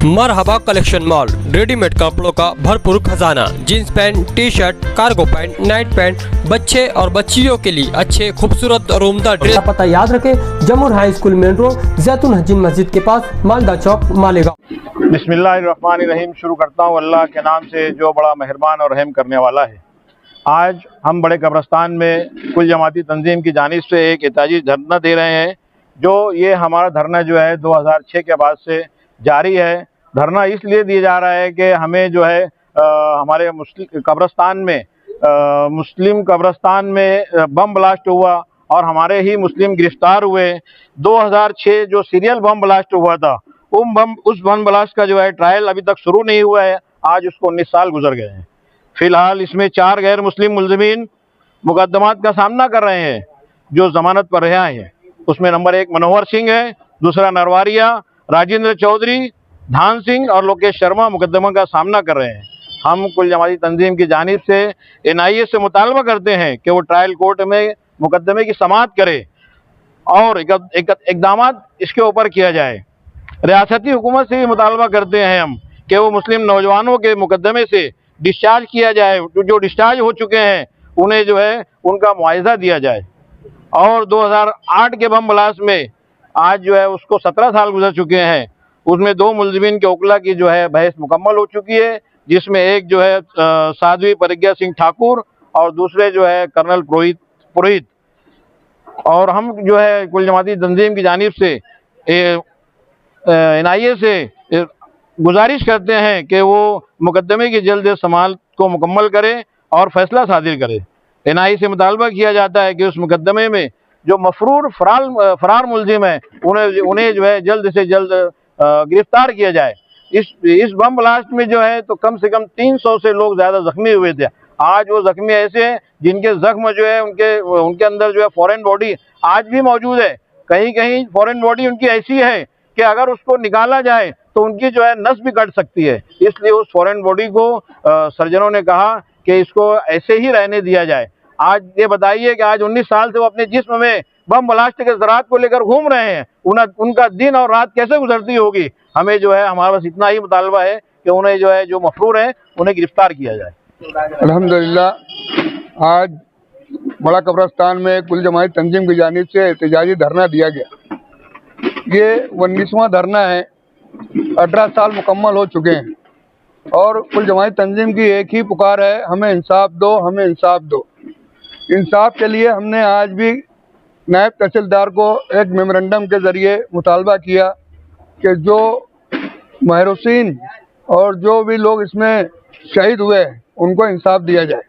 मरहबा collection mall, readymade कपड़ों का भरपूर खजाना। Jeans pant, T shirt, cargo pant, night pant, बच्चे और बच्चियों के लिए अच्छे खूबसूरत और उम्दा ड्रेस। पता याद रखें, जमुर हाई स्कूल मेन रोड, जैतून हजीन मस्जिद के पास, मालदा चौक, मालेगांव। बिस्मिल्लाहिर्रहमानिर्रहीम। शुरू करता हूँ अल्लाह के नाम से जो बड़ा मेहरबान और रहम करने वाला है। आज हम बड़े कब्रस्तान में कुल जमाती तंजीम की जानिब से एक एहताजी धरना दे रहे हैं। जो ये हमारा धरना जो है 2006 के बाद से जारी है। धरना इसलिए दिया जा रहा है कि हमें जो है हमारे मुस्लिम कब्रस्तान में बम ब्लास्ट हुआ और हमारे ही मुस्लिम गिरफ्तार हुए। 2006 जो सीरियल बम ब्लास्ट हुआ था, उस बम ब्लास्ट का जो है ट्रायल अभी तक शुरू नहीं हुआ है। आज उसको 19 साल गुजर गए हैं। फिलहाल इसमें 4 गैर मुस्लिम मुल्ज़िमीन मुकदमात का सामना कर रहे हैं जो जमानत पर रिहा हैं। उसमें नंबर 1 मनोहर सिंह है, दूसरा नरवारिया, राजेंद्र चौधरी, धान सिंह और लोकेश शर्मा मुकदमा का सामना कर रहे हैं। हम कुल जमाती तंजीम की जानिब से NIA से मुतालबा करते हैं कि वो ट्रायल कोर्ट में मुकदमे की समाअत करे और इक़दाम इसके ऊपर किया जाए। रियासती हुकूमत से भी मुतालबा करते हैं हम कि वो मुस्लिम नौजवानों के मुकदमे से डिस्चार्ज किया जाए। जो डिस्चार्ज हो चुके हैं उन्हें जो है उनका मुआवजा दिया जाए। और 2008 के बम ब्लास्ट में आज जो है उसको 17 साल गुजर चुके हैं। उसमें 2 मुल्ज़िमीन के वकला की जो है बहस मुकम्मल हो चुकी है, जिसमें एक जो है साध्वी प्रज्ञा सिंह ठाकुर और दूसरे जो है कर्नल पुरोहित। और हम जो है कुल जमाती तंजीम की जानिब से NIA से गुजारिश करते हैं कि वो मुकदमे की जल्द समाअत को मुकम्मल करे और फैसला सादिर करे। NIA से मुतालबा किया जाता है कि उस मुकदमे में जो मफरूर फरार मुल्जिम है उन्हें जो है जल्द से जल्द गिरफ्तार किया जाए। इस बम ब्लास्ट में जो है तो कम से कम 300 से लोग ज़्यादा जख्मी हुए थे। आज वो जख्मी ऐसे हैं जिनके जख्म जो है उनके अंदर जो है फॉरेन बॉडी आज भी मौजूद है। कहीं कहीं फॉरेन बॉडी उनकी ऐसी है कि अगर उसको निकाला जाए तो उनकी जो है नस भी कट सकती है। इसलिए उस फॉरेन बॉडी को सर्जनों ने कहा कि इसको ऐसे ही रहने दिया जाए। आज ये बताइए कि आज 19 साल से वो अपने जिस्म में बम ब्लास्ट के ज़रात को लेकर घूम रहे हैं। उनका दिन और रात कैसे गुजरती होगी। हमें जो है हमारा बस इतना ही मुतालबा है कि उन्हें जो है जो मफरूर है उन्हें गिरफ्तार किया जाए। अल्हम्दुलिल्लाह आज बड़ा कब्रस्तान में कुल जमाती तंजीम की जानिब से एहतजाजी धरना दिया गया। ये 19वां धरना है। 18 साल मुकम्मल हो चुके हैं और कुल जमाती तंजीम की एक ही पुकार है, हमें इंसाफ दो, हमें इंसाफ दो। इंसाफ के लिए हमने आज भी नायब तहसीलदार को एक मेमोरेंडम के ज़रिए मुतालबा किया कि जो महरूसीन और जो भी लोग इसमें शहीद हुए उनको इंसाफ दिया जाए।